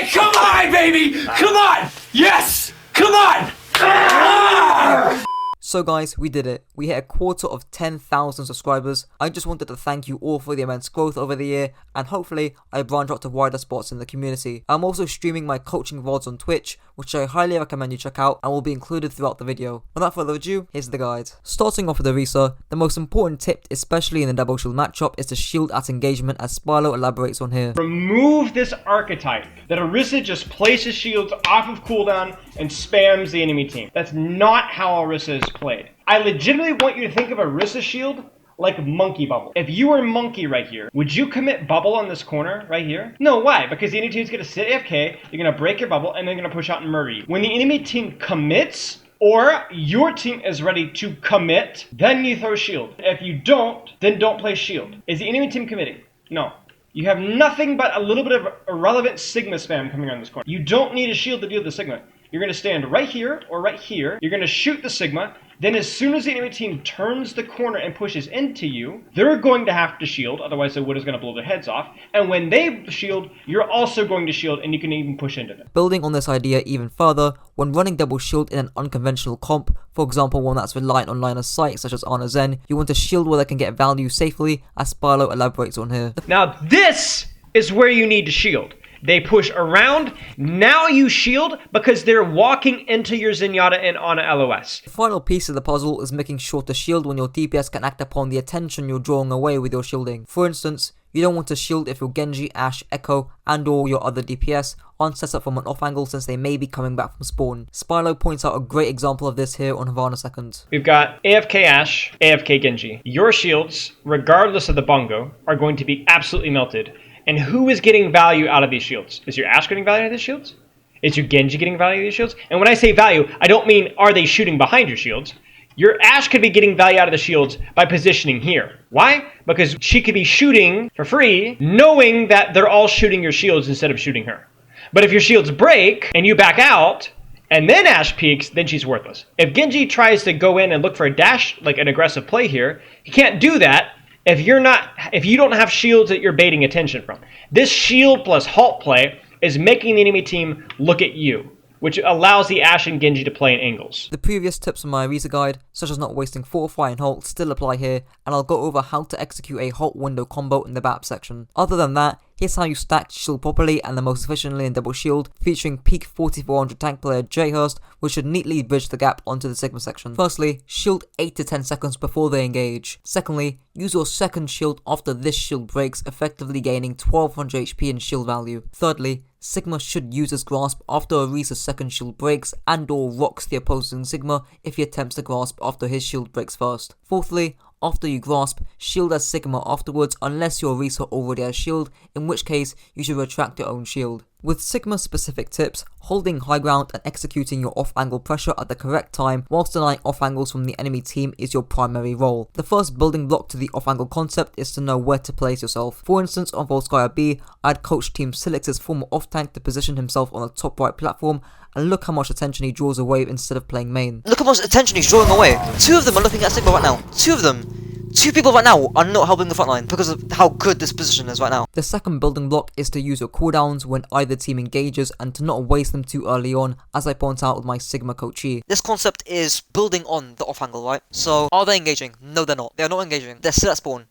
Okay, come on, baby! Come on! Yes! Come on! Ah! So guys, we did it. We hit a quarter of 10,000 subscribers. I just wanted to thank you all for the immense growth over the year, and hopefully I branch out to wider spots in the community. I'm also streaming my coaching VODs on Twitch, which I highly recommend you check out and will be included throughout the video. Without further ado, here's the guide. Starting off with Orisa, the most important tip, especially in the double shield matchup, is to shield at engagement, as Spilo elaborates on here. Remove this archetype that Orisa just places shields off of cooldown and spams the enemy team. That's not how Orisa is played. I legitimately want you to think of Orisa shield like Monkey Bubble. If you were Monkey right here, would you commit Bubble on this corner right here? No, why? Because the enemy team's gonna sit AFK, you're gonna break your bubble, and they're gonna push out and murder you. When the enemy team commits, or your team is ready to commit, then you throw shield. If you don't, then don't play shield. Is the enemy team committing? No. You have nothing but a little bit of irrelevant Sigma spam coming around this corner. You don't need a shield to deal with the Sigma. You're going to stand right here or right here. You're going to shoot the Sigma. Then as soon as the enemy team turns the corner and pushes into you, they're going to have to shield. Otherwise, the wood is going to blow their heads off. And when they shield, you're also going to shield, and you can even push into them. Building on this idea even further, when running double shield in an unconventional comp, for example one that's reliant on line of sight such as Ana Zen, you want to shield where they can get value safely, as Spilo elaborates on here. Now this is where you need to shield. They push around, now you shield because they're walking into your Zenyatta and Ana LOS. The final piece of the puzzle is making sure to shield when your DPS can act upon the attention you're drawing away with your shielding. For instance, you don't want to shield if your Genji, Ashe, Echo, and or your other DPS aren't set up from an off angle, since they may be coming back from spawn. Spilo points out a great example of this here on Havana Second. We've got AFK Ashe, AFK Genji. Your shields, regardless of the bongo, are going to be absolutely melted. And who is getting value out of these shields? Is your Ashe getting value out of these shields? Is your Genji getting value out of these shields? And when I say value, I don't mean are they shooting behind your shields. Your Ashe could be getting value out of the shields by positioning here. Why? Because she could be shooting for free, knowing that they're all shooting your shields instead of shooting her. But if your shields break and you back out, and then Ashe peeks, then she's worthless. If Genji tries to go in and look for a dash, like an aggressive play here, he can't do that if you don't have shields that you're baiting attention from. This shield plus halt play is making the enemy team look at you, which allows the Ashe and Genji to play in angles. The previous tips from my Orisa guide, such as not wasting Fortify and Halt, still apply here, and I'll go over how to execute a Halt window combo in the BAP section. Other than that, here's how you stack shield properly and the most efficiently in double shield, featuring peak 4400 tank player Jayne, which should neatly bridge the gap onto the Sigma section. Firstly, shield 8 to 10 seconds before they engage. Secondly, use your second shield after this shield breaks, effectively gaining 1200 HP in shield value. Thirdly, Sigma should use his grasp after Orisa's second shield breaks and or rocks the opposing Sigma if he attempts to grasp after his shield breaks first. Fourthly, after you grasp, shield as Sigma afterwards unless your Orisa already has shield, in which case you should retract your own shield. With Sigma specific tips, holding high ground and executing your off angle pressure at the correct time whilst denying off angles from the enemy team is your primary role. The first building block to the off angle concept is to know where to place yourself. For instance, on Volskaya B, I'd coach Team Silix's former off tank to position himself on the top right platform, and look how much attention he draws away instead of playing main. Look how much attention he's drawing away. Two of them are looking at Sigma right now. Two of them. Two people right now are not helping the front line because of how good this position is right now. The second building block is to use your cooldowns when either team engages and to not waste them too early on, as I point out with my Sigma coachee. This concept is building on the off angle, right? So, are they engaging? No, they're not. They're not engaging. They're still at spawn.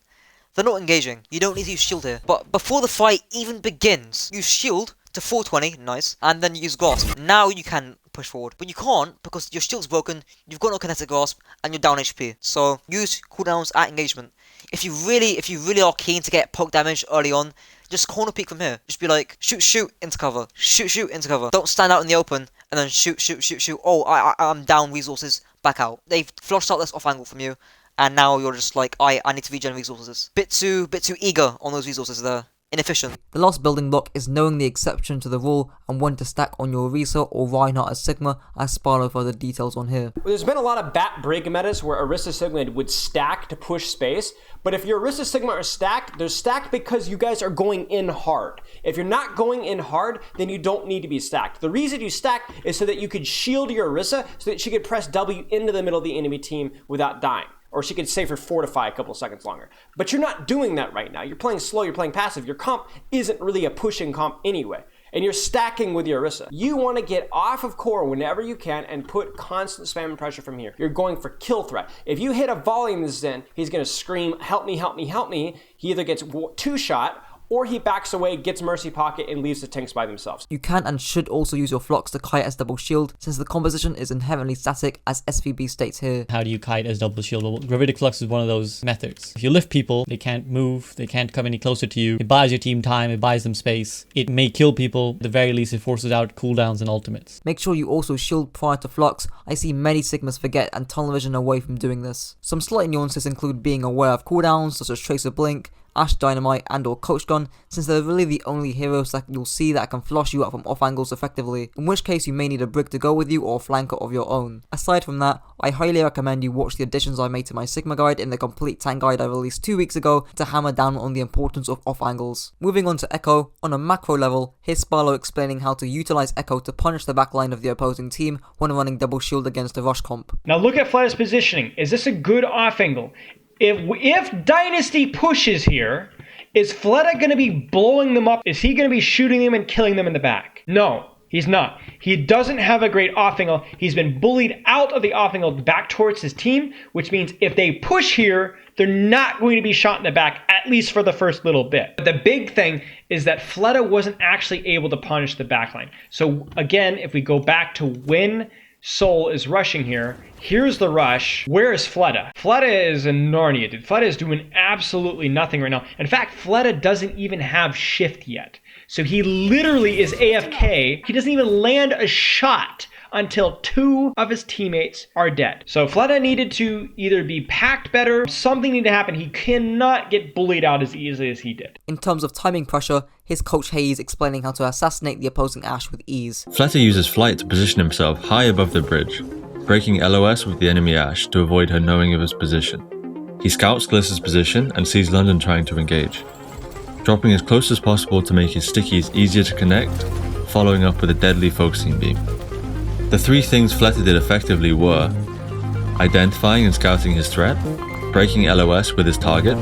They're not engaging. You don't need to use shield here. But before the fight even begins, use shield to 420, nice, and then use grasp. Now you can push forward, but you can't because your shield's broken, you've got no kinetic grasp, and you're down HP. So use cooldowns at engagement. If you really are keen to get poke damage early on, just corner peek from here. Just be like, shoot into cover, shoot into cover. Don't stand out in the open and then shoot. Oh, I'm down resources, back out. They've flushed out this off angle from you, and now you're just like, I need to regen resources. Bit too eager on those resources there. Inefficient. The last building block is knowing the exception to the rule and when to stack on your Orisa or Reinhardt as Sigma, as Spilo further details on here. There's been a lot of bat break metas where Orisa Sigma would stack to push space, but if your Orisa Sigma are stacked, they're stacked because you guys are going in hard. If you're not going in hard, then you don't need to be stacked. The reason you stack is so that you could shield your Orisa so that she could press W into the middle of the enemy team without dying. Or she could save her fortify a couple seconds longer. But you're not doing that right now. You're playing slow, you're playing passive. Your comp isn't really a pushing comp anyway. and you're stacking with your Orisa. You want to get off of core whenever you can and put constant spam and pressure from here. You're going for kill threat. If you hit a volley in the Zen, he's going to scream, help me, help me, help me. He either gets 2-shot, or he backs away, gets Mercy Pocket, and leaves the tanks by themselves. You can and should also use your flocks to kite as double shield, since the composition is inherently static, as SVB states here. How do you kite as double shield? Well, Gravitic Flux is one of those methods. If you lift people, they can't move, they can't come any closer to you. It buys your team time, it buys them space. It may kill people, at the very least it forces out cooldowns and ultimates. Make sure you also shield prior to flux. I see many Sigmas forget and tunnel vision away from doing this. Some slight nuances include being aware of cooldowns, such as Tracer Blink, Ashe Dynamite and or Coach Gun, since they're really the only heroes that you'll see that can flush you out from off angles effectively, in which case you may need a Brig to go with you or a flanker of your own. Aside from that, I highly recommend you watch the additions I made to my Sigma guide in the complete tank guide I released 2 weeks ago to hammer down on the importance of off angles. Moving on to Echo, on a macro level, here's Sparlow explaining how to utilize Echo to punish the backline of the opposing team when running double shield against a rush comp. Now look at Flatta's positioning. Is this a good off angle? If Dynasty pushes here, is Fletta going to be blowing them up? Is he going to be shooting them and killing them in the back? No, he's not. He doesn't have a great off angle. He's been bullied out of the off angle back towards his team, which means if they push here, they're not going to be shot in the back, at least for the first little bit. But the big thing is that Fletta wasn't actually able to punish the backline. So again, if we go back to when Soul is rushing here, here's the rush. Where is Fletta? Fletta is in Narnia, dude. Fletta is doing absolutely nothing right now. In fact, Fletta doesn't even have shift yet. So he literally is AFK. He doesn't even land a shot until 2 of his teammates are dead. So Fletta needed to either be packed better, something needed to happen. He cannot get bullied out as easily as he did. In terms of timing pressure, here's Coach Hayes explaining how to assassinate the opposing Ashe with ease. Fletta uses flight to position himself high above the bridge, breaking LOS with the enemy Ashe to avoid her knowing of his position. He scouts Gliss's position and sees London trying to engage, dropping as close as possible to make his stickies easier to connect, following up with a deadly focusing beam. The 3 things Fletta did effectively were identifying and scouting his threat, breaking LOS with his target,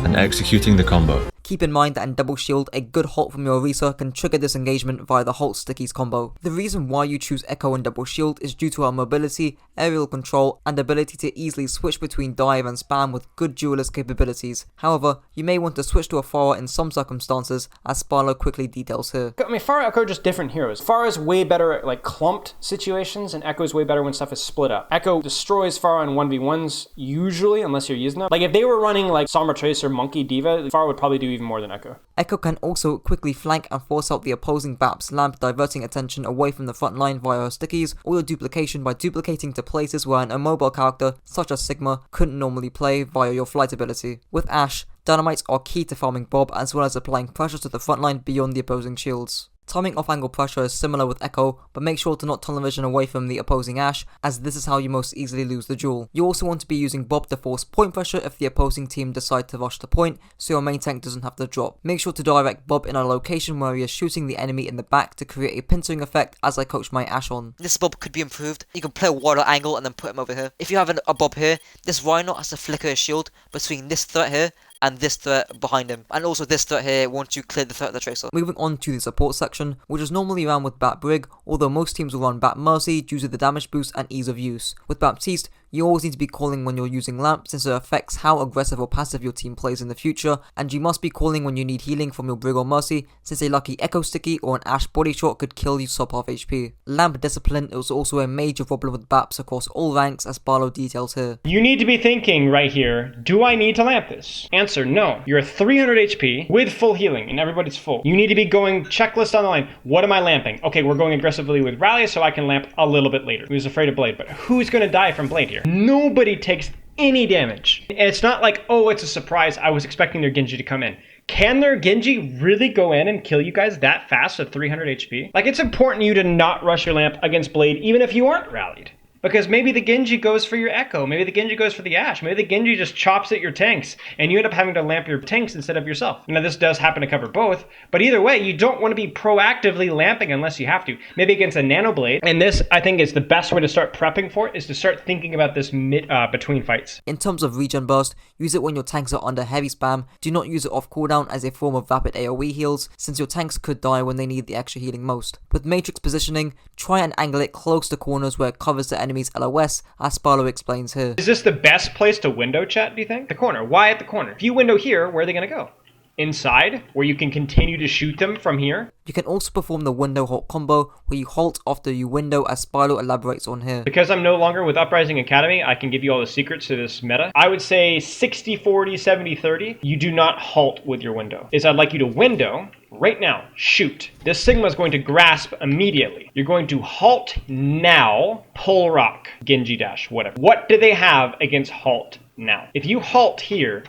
and executing the combo. Keep in mind that in double shield, a good halt from your Orisa can trigger this engagement via the halt stickies combo. The reason why you choose Echo and double shield is due to our mobility, aerial control, and ability to easily switch between dive and spam with good duelist capabilities. However, you may want to switch to a Pharah in some circumstances, as Sparlow quickly details here. I mean, Pharah and Echo are just different heroes. Pharah is way better at like clumped situations, and Echo is way better when stuff is split up. Echo destroys Pharah in 1v1s usually, unless you're using them. Like if they were running like Sombra Tracer, Monkey, Diva, Pharah would probably do even more than Echo. Echo can also quickly flank and force out the opposing Bap's lamp, diverting attention away from the front line via her stickies, or your duplication by duplicating to places where an immobile character, such as Sigma, couldn't normally play via your flight ability. With Ashe, dynamites are key to farming Bob as well as applying pressure to the front line beyond the opposing shields. Timing off-angle pressure is similar with Echo, but make sure to not tunnel vision away from the opposing Ashe, as this is how you most easily lose the duel. You also want to be using Bob to force point pressure if the opposing team decide to rush the point, so your main tank doesn't have to drop. Make sure to direct Bob in a location where he is shooting the enemy in the back to create a pincering effect, as I coached my Ashe on. This Bob could be improved. You can play a water angle and then put him over here. If you have a Bob here, this Reinhardt has to flicker his shield between this threat here and this threat behind him, and also this threat here once you clear the threat of the Tracer. Moving on to the support section, which is normally ran with Bat Brig, although most teams will run Bat Mercy due to the damage boost and ease of use. With Baptiste, you always need to be calling when you're using Lamp, since it affects how aggressive or passive your team plays in the future, and you must be calling when you need healing from your Brig or Mercy, since a lucky Echo Sticky or an Ashe body shot could kill you sub half HP. Lamp discipline is also a major problem with Baps across all ranks, as Barlow details here. You need to be thinking right here, do I need to lamp this? Answer, no. You're 300 HP with full healing, and everybody's full. You need to be going checklist on the line. What am I lamping? Okay, we're going aggressively with Rally, so I can lamp a little bit later. Who's afraid of Blade? But who's going to die from Blade here? Nobody takes any damage. And it's not like, oh, it's a surprise. I was expecting their Genji to come in. Can their Genji really go in and kill you guys that fast at 300 HP? Like, it's important you to not rush your lamp against Blade, even if you aren't rallied. Because maybe the Genji goes for your Echo, maybe the Genji goes for the Ashe, maybe the Genji just chops at your tanks, and you end up having to lamp your tanks instead of yourself. Now this does happen to cover both, but either way, you don't want to be proactively lamping unless you have to. Maybe against a Nanoblade, and this, I think, is the best way to start prepping for it, is to start thinking about this between fights. In terms of regen burst, use it when your tanks are under heavy spam. Do not use it off cooldown as a form of rapid AoE heals, since your tanks could die when they need the extra healing most. With matrix positioning, try and angle it close to corners where it covers the enemy's LOS, as Sparlow explains here. Is this the best place to window, chat, do you think? The corner. Why at the corner? If you window here, where are they going to go? Inside, where you can continue to shoot them from here? You can also perform the window halt combo, where you halt after you window, as Sparlow elaborates on here. Because I'm no longer with Uprising Academy, I can give you all the secrets to this meta. I would say 60-40, 70-30. You do not halt with your window. I'd like you to window right now. Shoot. This Sigma is going to grasp immediately. You're going to halt now, pull rock, Genji dash, whatever. What do they have against halt now? If you halt here,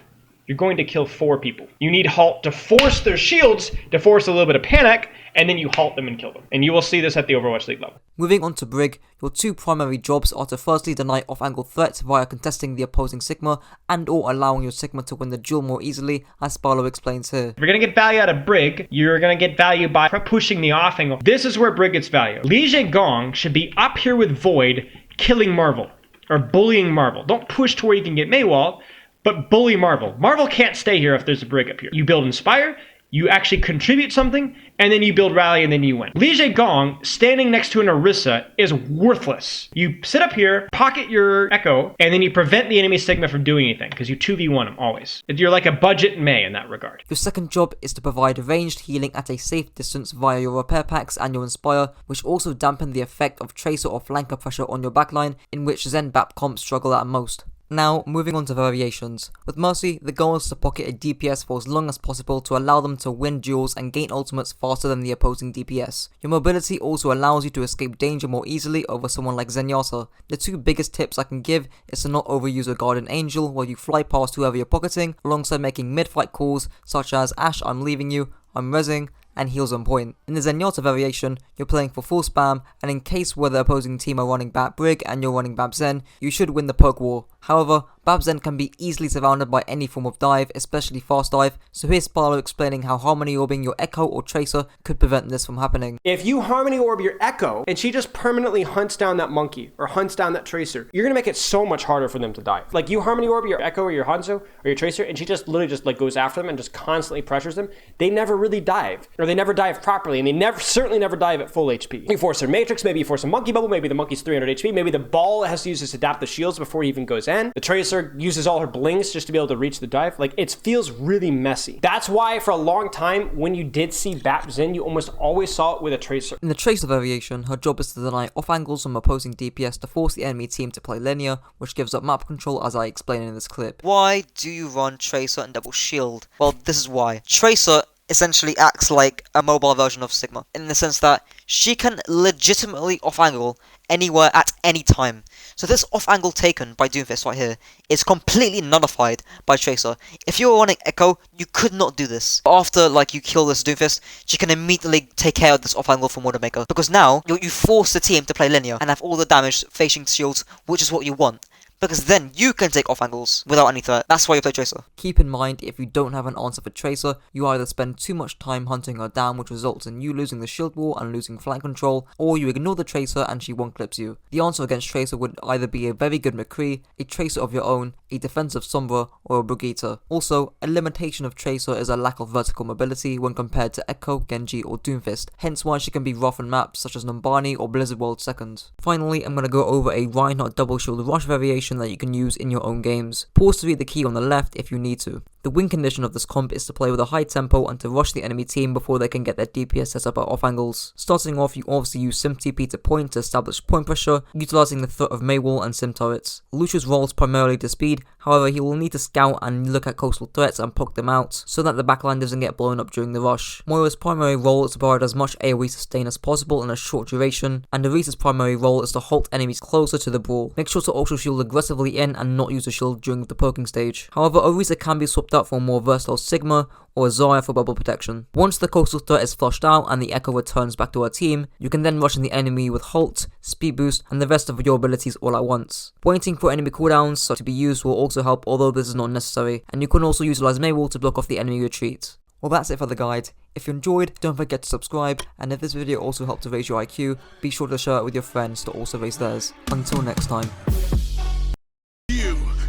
you're going to kill 4 people. You need halt to force their shields, to force a little bit of panic, and then you halt them and kill them. And you will see this at the Overwatch League level. Moving on to Brig, your 2 primary jobs are to firstly deny off-angle threats via contesting the opposing Sigma and or allowing your Sigma to win the duel more easily, as Sparlow explains here. If you're going to get value out of Brig, you're going to get value by pushing the off-angle. This is where Brig gets value. Li Zhegong should be up here with Void, killing Marvel, or bullying Marvel. Don't push to where you can get Maywall, but bully Marvel. Marvel can't stay here if there's a Brig up here. You build Inspire, you actually contribute something, and then you build Rally, and then you win. Li Zhegong standing next to an Orisa is worthless. You sit up here, pocket your Echo, and then you prevent the enemy Sigma from doing anything, because you 2v1 them always. You're like a budget Mei in that regard. Your second job is to provide ranged healing at a safe distance via your repair packs and your Inspire, which also dampen the effect of Tracer or flanker pressure on your backline, in which Zen Bap comps struggle at most. Now, moving on to variations. With Mercy, the goal is to pocket a DPS for as long as possible to allow them to win duels and gain ultimates faster than the opposing DPS. Your mobility also allows you to escape danger more easily over someone like Zenyatta. The 2 biggest tips I can give is to not overuse a Guardian Angel while you fly past whoever you're pocketing, alongside making mid-fight calls such as Ashe, I'm leaving you, I'm rezzing, and heals on point. In the Zenyatta variation, you're playing for full spam, and in case where the opposing team are running Bap Brig and you're running Bap Zen, you should win the poke war. However, Bap Zen can be easily surrounded by any form of dive, especially fast dive, so here's Sparlow explaining how Harmony Orbing your Echo or Tracer could prevent this from happening. If you Harmony Orb your Echo, and she just permanently hunts down that monkey, or hunts down that Tracer, you're gonna make it so much harder for them to dive. Like, you Harmony Orb your Echo or your Hanzo, or your Tracer, and she just literally just like goes after them and just constantly pressures them, they never really dive. Or they never dive properly, and they certainly never dive at full HP. You force their Matrix, maybe you force a Monkey Bubble, maybe the Monkey's 300 HP, maybe the ball has to use this adapt the shields before he even goes in. The Tracer uses all her blinks just to be able to reach the dive. Like, it feels really messy. That's why for a long time, when you did see Bap Zen, you almost always saw it with a Tracer. In the Tracer variation, her job is to deny off angles from opposing DPS to force the enemy team to play linear, which gives up map control as I explain in this clip. Why do you run Tracer and double shield? Well, this is why. Tracer essentially acts like a mobile version of Sigma, in the sense that she can legitimately off-angle anywhere at any time. So this off-angle taken by Doomfist right here is completely nullified by Tracer. If you were running Echo, you could not do this. After you kill this Doomfist, she can immediately take care of this off-angle from Widowmaker, because now you force the team to play linear and have all the damage facing shields, which is what you want. Because then you can take off angles without any threat. That's why you play Tracer. Keep in mind, if you don't have an answer for Tracer, you either spend too much time hunting her down, which results in you losing the shield wall and losing flank control, or you ignore the Tracer and she one-clips you. The answer against Tracer would either be a very good McCree, a Tracer of your own, a defensive Sombra, or a Brigitte. Also, a limitation of Tracer is a lack of vertical mobility when compared to Echo, Genji, or Doomfist, hence why she can be rough on maps such as Numbani or Blizzard World 2nd. Finally, I'm going to go over a Reinhardt double shield rush variation that you can use in your own games. Pause to read the key on the left if you need to. The win condition of this comp is to play with a high tempo and to rush the enemy team before they can get their DPS set up at off angles. Starting off, you obviously use Sim TP to point to establish point pressure, utilising the threat of Maywall and Sim turrets. Lucius rolls primarily to speed, however he will need to scout and look at coastal threats and poke them out, so that the backline doesn't get blown up during the rush. Moira's primary role is to provide as much AoE sustain as possible in a short duration, and Orisa's primary role is to halt enemies closer to the brawl. Make sure to also shield aggressively in and not use a shield during the poking stage. However, Orisa can be swapped swapped out for a more versatile Sigma or a Zarya for bubble protection. Once the coastal threat is flushed out and the Echo returns back to her team, you can then rush in the enemy with Halt, Speed Boost, and the rest of your abilities all at once. Waiting for enemy cooldowns to be used will also help, although this is not necessary, and you can also utilize Maywall to block off the enemy retreat. Well, that's it for the guide. If you enjoyed, don't forget to subscribe, and if this video also helped to raise your IQ, be sure to share it with your friends to also raise theirs. Until next time.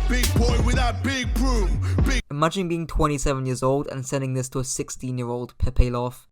Big boy with that big broom. Imagine being 27 years old and sending this to a 16-year-old Pepe laugh.